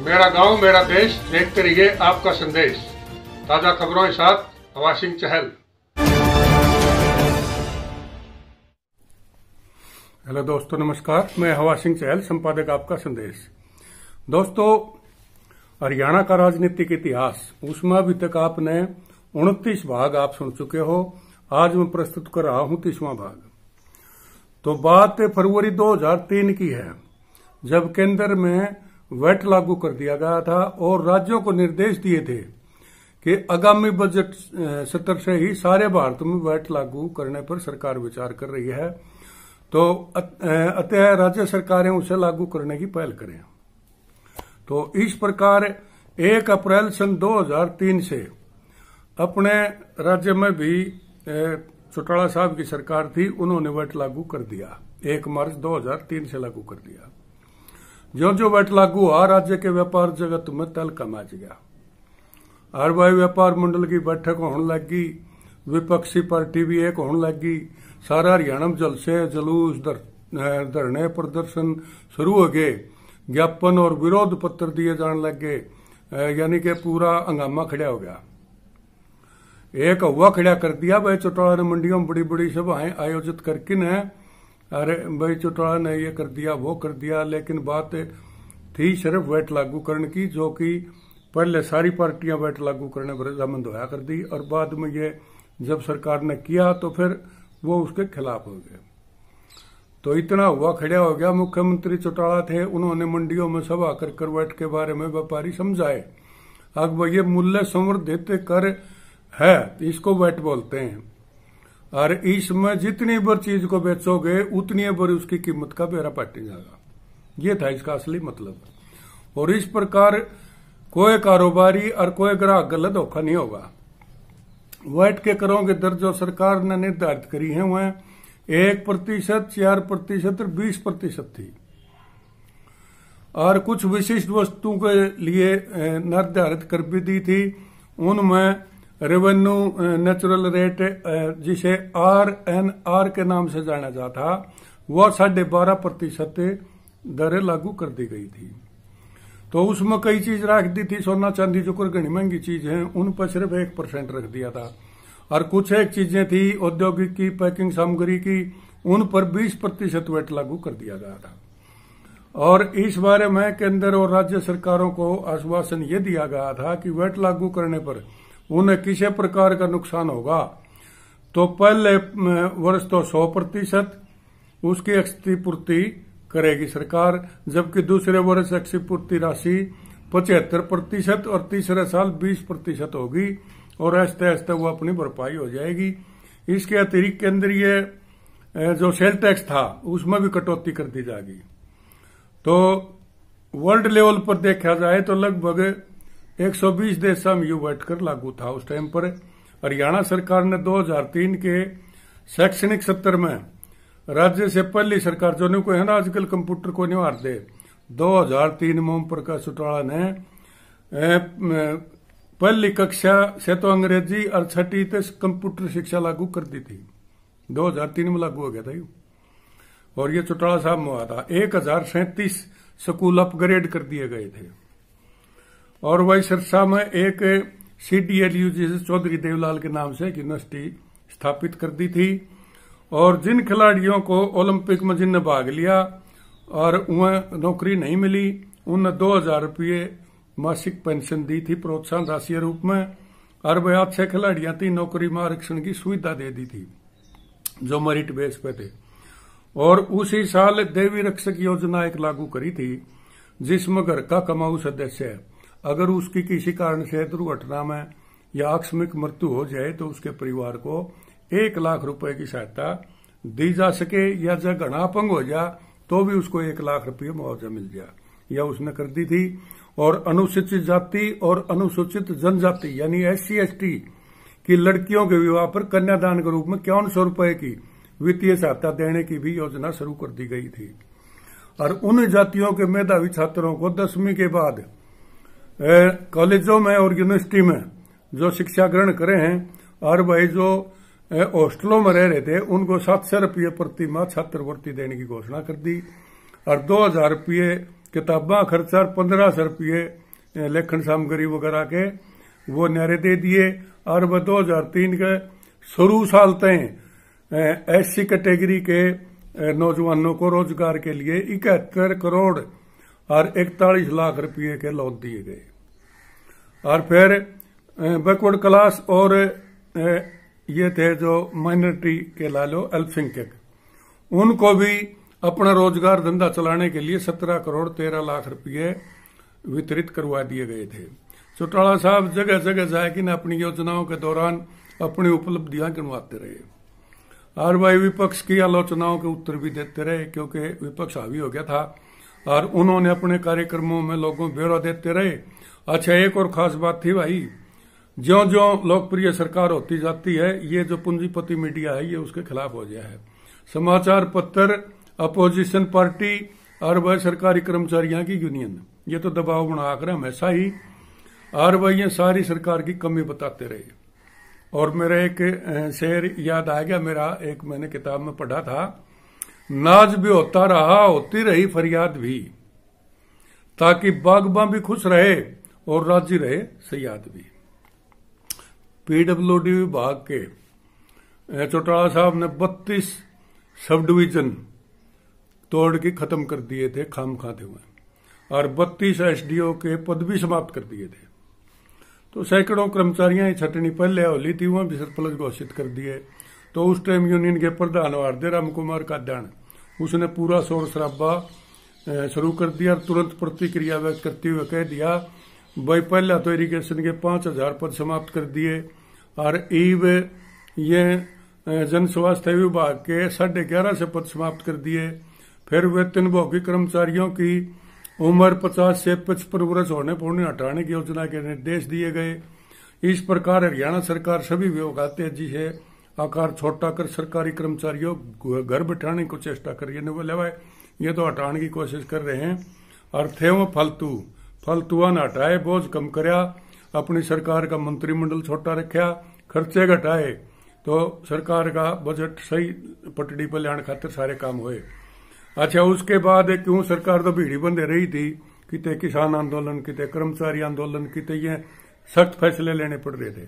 मेरा गांव मेरा देश, देखते रहिए आपका संदेश। ताजा खबरों के साथ हवा सिंह चहल। हेलो दोस्तों, नमस्कार। मैं हवा सिंह चहल, संपादक आपका संदेश। दोस्तों, हरियाणा का राजनीतिक इतिहास, उसमें अभी तक आपने 29 भाग आप सुन चुके हो। आज मैं प्रस्तुत कर रहा हूं 30वां भाग। तो बात फरवरी 2003 की है, जब केंद्र में वैट लागू कर दिया गया था और राज्यों को निर्देश दिए थे कि आगामी बजट सत्र से ही सारे भारत में वैट लागू करने पर सरकार विचार कर रही है। तो अतः राज्य सरकारें उसे लागू करने की पहल करें। तो इस प्रकार 1 अप्रैल सन 2003 से अपने राज्य में भी चौटाला साहब की सरकार थी, उन्होंने वैट लागू कर दिया। 1 मार्च 2003 से लागू कर दिया। जो वैट लागू हुआ, राज्य के व्यापार जगत में तहलका मच गया। आरबीआई व्यापार मंडल की बैठक होने लगी, विपक्षी पार्टी भी एक होने लगी। सारा हरियाणा में जलसे, जुलूस, धरने, प्रदर्शन शुरू हो गए। ज्ञापन और विरोध पत्र दिए जाने लगे, यानी कि पूरा हंगामा खड़ा हो गया। एक हवा खड़ा कर दिया भाई चौटाला ने मंडियों में बड़ी बड़ी सभाएं आयोजित करके न, अरे भाई चौटाला ने ये कर दिया, वो कर दिया। लेकिन बात थी सिर्फ वैट लागू करने की, जो कि पहले सारी पार्टियां वैट लागू करने पर रजामंद होया कर दी, और बाद में ये जब सरकार ने किया तो फिर वो उसके खिलाफ हो गए। तो इतना हुआ खड़ा हो गया। मुख्यमंत्री चौटाला थे, उन्होंने मंडियों में सभा कर वैट के बारे में व्यापारी समझाए। अब ये मूल्य संवर्धित कर है, इसको वैट बोलते हैं, और इसमें जितनी बार चीज को बेचोगे उतनी बार उसकी कीमत का बेरा पाटी जाएगा। ये था इसका असली मतलब। और इस प्रकार कोई कारोबारी और कोई ग्राहक गलत धोखा नहीं होगा। वैट के करों के दर जो सरकार ने निर्धारित करी है वह 1%, 4% और 20% थी। और कुछ विशिष्ट वस्तुओं के लिए निर्धारित कर भी दी थी। उनमें रेवेन्यू नेचुरल रेट, जिसे RNR के नाम से जाना जाता, वह 12.5% दरें लागू कर दी गई थी। तो उसमें कई चीज रख दी थी, सोना चांदी जो घनी महंगी चीज है उन पर सिर्फ 1% रख दिया था। और कुछ एक चीजें थी औद्योगिक की, पैकिंग सामग्री की, उन पर 20% वैट लागू कर दिया गया था। और इस बारे में केंद्र और राज्य सरकारों को आश्वासन ये दिया गया था कि वैट लागू करने पर उन्हें किसी प्रकार का नुकसान होगा तो पहले वर्ष तो 100% उसकी क्षतिपूर्ति करेगी सरकार, जबकि दूसरे वर्ष क्षतिपूर्ति राशि 75% और तीसरे साल 20% होगी, और आहिस्ते आहिस्ते वो अपनी भरपाई हो जाएगी। इसके अतिरिक्त केंद्रीय जो सेल टैक्स था उसमें भी कटौती कर दी जाएगी। तो वर्ल्ड लेवल पर देखा जाए तो लगभग 120 देशों में वैट कर लागू था उस टाइम पर। हरियाणा सरकार ने 2003 के शैक्षणिक सत्र में राज्य से पहली सरकार, जो को है ना आजकल कंप्यूटर को नहीं हार दे, 2003 में ओम प्रकाश चौटाला ने पहली कक्षा से तो अंग्रेजी और 6वीं तक कंप्यूटर शिक्षा लागू कर दी थी। 2003 में लागू हो गया था और ये चौटाला साहब में हुआ था। 1037 स्कूल अपग्रेड कर दिए गए थे। और वही सिरसा में एक CDLU, जिसे चौधरी देवलाल के नाम से एक यूनिवर्सिटी स्थापित कर दी थी। और जिन खिलाड़ियों को ओलंपिक में जिनने भाग लिया और उन्हें नौकरी नहीं मिली, उन्हें 2000 रुपये मासिक पेंशन दी थी प्रोत्साहन राशि रूप में। और वह अच्छे खिलाड़ियां थी, नौकरी में आरक्षण की सुविधा दे दी थी जो मेरिट बेस पे थे। और उसी साल देवी रक्षक योजना एक लागू करी थी, जिसमें घर का कमाऊ सदस्य अगर उसकी किसी कारण से दुर्घटना में या आकस्मिक मृत्यु हो जाए तो उसके परिवार को 1 लाख रुपए की सहायता दी जा सके, या जब घना अपंग हो जा तो भी उसको 1 लाख रुपये मुआवजा मिल जाए, यह उसने कर दी थी। और अनुसूचित जाति और अनुसूचित जनजाति यानी SC ST की लड़कियों के विवाह पर कन्यादान के रूप में 5100 रुपए की वित्तीय सहायता देने की भी योजना शुरू कर दी गई थी। और उन जातियों के मेधावी छात्रों को 10वीं के बाद कॉलेजों में और यूनिवर्सिटी में जो शिक्षा ग्रहण करे हैं, और भाई जो हॉस्टलों में रह रहे थे उनको 700 रुपये प्रति माह छात्रवृत्ति देने की घोषणा कर दी। और 2000 रुपये किताबा खर्चा 1500 रुपये लेखन सामग्री वगैरह के वो न्यारे दे दिए। और वह 2003 के शुरू साल तक एससी कैटेगरी के नौजवानों को रोजगार के लिए 71 करोड़ और 41 लाख रुपये के लोन दिए गए। और फिर बैकवर्ड क्लास और ये थे जो माइनॉरिटी के ला लो अल्पसंख्यक, उनको भी अपना रोजगार धंधा चलाने के लिए 17 करोड़ 13 लाख रुपये वितरित करवा दिए गए थे। चौटाला साहब जगह जगह जाके न अपनी योजनाओं के दौरान अपनी उपलब्धियां गिनवाते रहे और भाई विपक्ष की आलोचनाओं के उत्तर भी देते रहे, क्योंकि विपक्ष हावी हो गया था और उन्होंने अपने कार्यक्रमों में लोगों को ब्यौरा देते रहे। अच्छा, एक और खास बात थी भाई, ज्यो ज्यो लोकप्रिय सरकार होती जाती है ये जो पूंजीपति मीडिया है ये उसके खिलाफ हो गया है। समाचार पत्र, अपोजिशन पार्टी और वह सरकारी कर्मचारियों की यूनियन ये तो दबाव बनाकर हमेशा ही और वह ये सारी सरकार की कमी बताते रहे। और मेरा एक शेर याद आ गया, मेरा एक मैंने किताब में पढ़ा था, नाज भी होता रहा होती रही फरियाद भी, ताकि बागबान भी खुश रहे और राजी रहे सयाद भी। पीडब्ल्यूडी विभाग के चौटाला साहब ने 32 सब डिवीजन तोड़ के खत्म कर दिए थे खाम खाते हुए और 32 एसडीओ के पद भी समाप्त कर दिए थे। तो सैकड़ों कर्मचारियों छटनी पहले होली थी वहां भी सरप्लस घोषित कर दिए। तो उस टाइम यूनियन के प्रधान वार्दे राम कुमार काद्याण उसने पूरा शोर शराबा शुरू कर दिया, तुरंत प्रतिक्रिया व्यक्त करते हुए कह दिया भाई पहला तो इरिगेशन के 5000 पद समाप्त कर दिए और ईव ये जन स्वास्थ्य विभाग के 11.5 पद समाप्त कर दिए। फिर वेतनभोगी कर्मचारियों की उम्र 50 से 55 वर्ष होने पर उन्हें हटाने की योजना के निर्देश दिए गए। इस प्रकार हरियाणा सरकार सभी विभाग तेजी से आकार छोटा कर सरकारी कर्मचारियों घर बिठाने को चेष्टा कर रही है। बोले भाई ये तो हटाने की कोशिश कर रहे हैं और थे वो फालतुआ न हटाए, बोझ कम करया, अपनी सरकार का मंत्रिमंडल छोटा रखा, खर्चे घटाए तो सरकार का बजट सही पटड़ी पर लाने खातिर सारे काम हुए। अच्छा, उसके बाद क्यों सरकार तो भीड़ी बंधे रही थी, किते किसान आंदोलन, किते कर्मचारी आंदोलन, किते ये सख्त फैसले लेने पड़ रहे थे।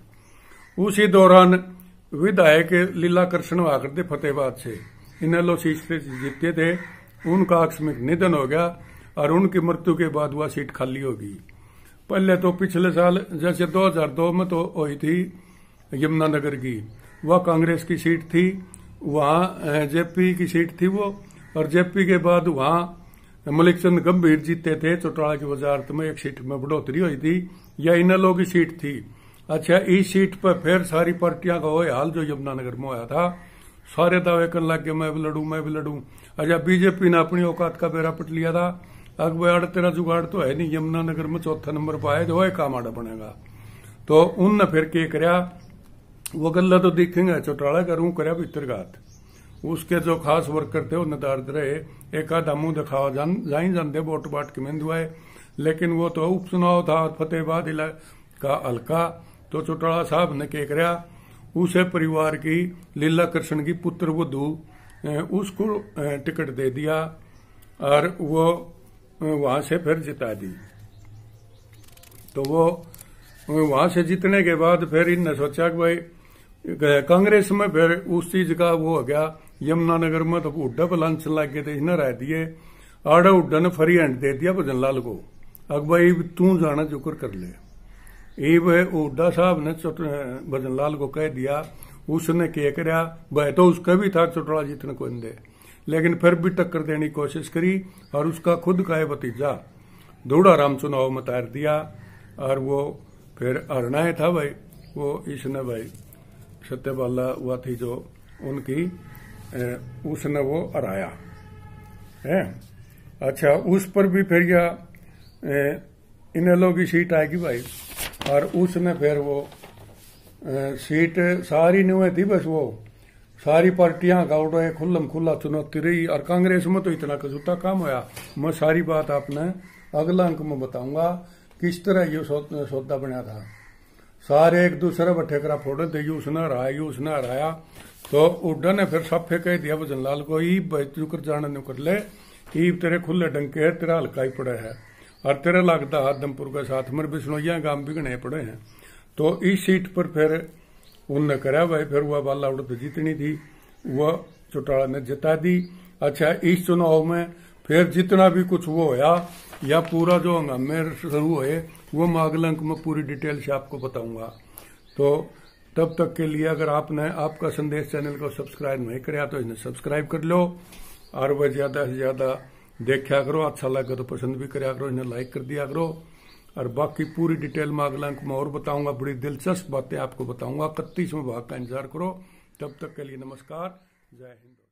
उसी दौरान विधायक लीलाकृष्ण हुआ करते फतेहाबाद से, इनेलो सीट से जीते थे, उनका आकस्मिक निधन हो गया और उनकी मृत्यु के बाद वह सीट खाली होगी। पहले तो पिछले साल जैसे 2002 में तो हुई थी यमुनानगर की, वह कांग्रेस की सीट थी, वहां जेपी की सीट थी वो, और जेपी के बाद वहां मलिक चंद गंभीर जीते थे। चौटाला की वजारत में एक सीट में बढ़ोतरी हुई थी, या इनेलो की सीट थी। अच्छा, इस सीट पर फिर सारी पार्टियां का वही हाल जो यमुनानगर में आया था, सारे दावे करने लग गए मैं भी लड़ू। अच्छा, बीजेपी ने अपनी औकात का बेरा पट लिया था, अकबर तेरा जुगाड़ तो है नहीं, यमुनानगर में चौथा नंबर पर आए जो वही काम आड़ा बनेगा। तो उनने फिर क्या करया, वो गल्ला तो दिखेंगे चौटाला करूं करया भीतरघात। उसके जो खास वर्कर थे वो नदारद रहे, एक आधा मुंह दिखावा जाई जानते वोट बाट के में दुआए, लेकिन वो तो उपचुनाव था फतेहाबाद का हल्का। तो चौटाला साहब ने क्या करया, उसे परिवार की लीला कृष्ण की पुत्र वधू उसको टिकट दे दिया और वो वहां से फिर जिता दी। तो वो वहां से जीतने के बाद फिर इनने सोचा कि भाई कांग्रेस में फिर उस चीज का वो हो गया, यमुनानगर में तो उड्डा पर लांच लग गए थे, इन्हें रह दिए आड़ा उड्डा ने फ्री हैंड दे दिया भजन लाल को, अब भाई तू जाना जुकर कर ले। उड्डा साहब ने भजन लाल को कह दिया, उसने क्या करया, वह तो उसका भी था चौटाला जीतने को दे, लेकिन फिर भी टक्कर देने की कोशिश करी और उसका खुद का है भतीजा धूड़ाराम चुनाव में तार दिया और वो फिर हरनाए था भाई, वो इसने भाई सत्यबाला हुआ थी जो उनकी, उसने वो हराया है। अच्छा, उस पर भी फिर या इनेलो की सीट आएगी भाई, और उसने फिर वो सीट सारी नहीं थी, बस वो सारी पार्टियां का उड़ो खुल्लम खुल्ला चुनौती रही। और कांग्रेस में तो इतना कसूता काम होया, मैं सारी बात आपने अगला अंक में बताऊंगा किस तरह ये सौदा बना था। सारे एक दूसरे बट्ठे करा फोड़े थे, उसने हराया। तो उड्डा ने फिर साफे कह दिया भजन लाल को, जुकर जाना नहीं कर ले, ईब तेरे खुले डंके है, तेरा हल्का ही पड़ा है और तेरे लगता आदमपुर के साथ मेरे बिश्नोइया गांव भी गणे पड़े हैं। तो इस सीट पर फिर उनने करा भाई, फिर वह बाला उड़त जितनी थी वह चौटाला ने जिता दी। अच्छा, इस चुनाव में फिर जितना भी कुछ वो होया या पूरा जो हंगामे शुरू हुए वो मैं अगले अंक में पूरी डिटेल से आपको बताऊंगा। तो तब तक के लिए अगर आपने आपका संदेश चैनल को सब्सक्राइब नहीं कराया तो इन्हें सब्सक्राइब कर लो और वह ज्यादा से ज्यादा देखा करो, अच्छा लगे तो पसंद भी कराया करो, इन्हें लाइक कर दिया करो। और बाकी पूरी डिटेल में अगला अंक में और बताऊंगा, बड़ी दिलचस्प बातें आपको बताऊंगा। 31वें भाग का इंतजार करो। तब तक के लिए नमस्कार, जय हिंद।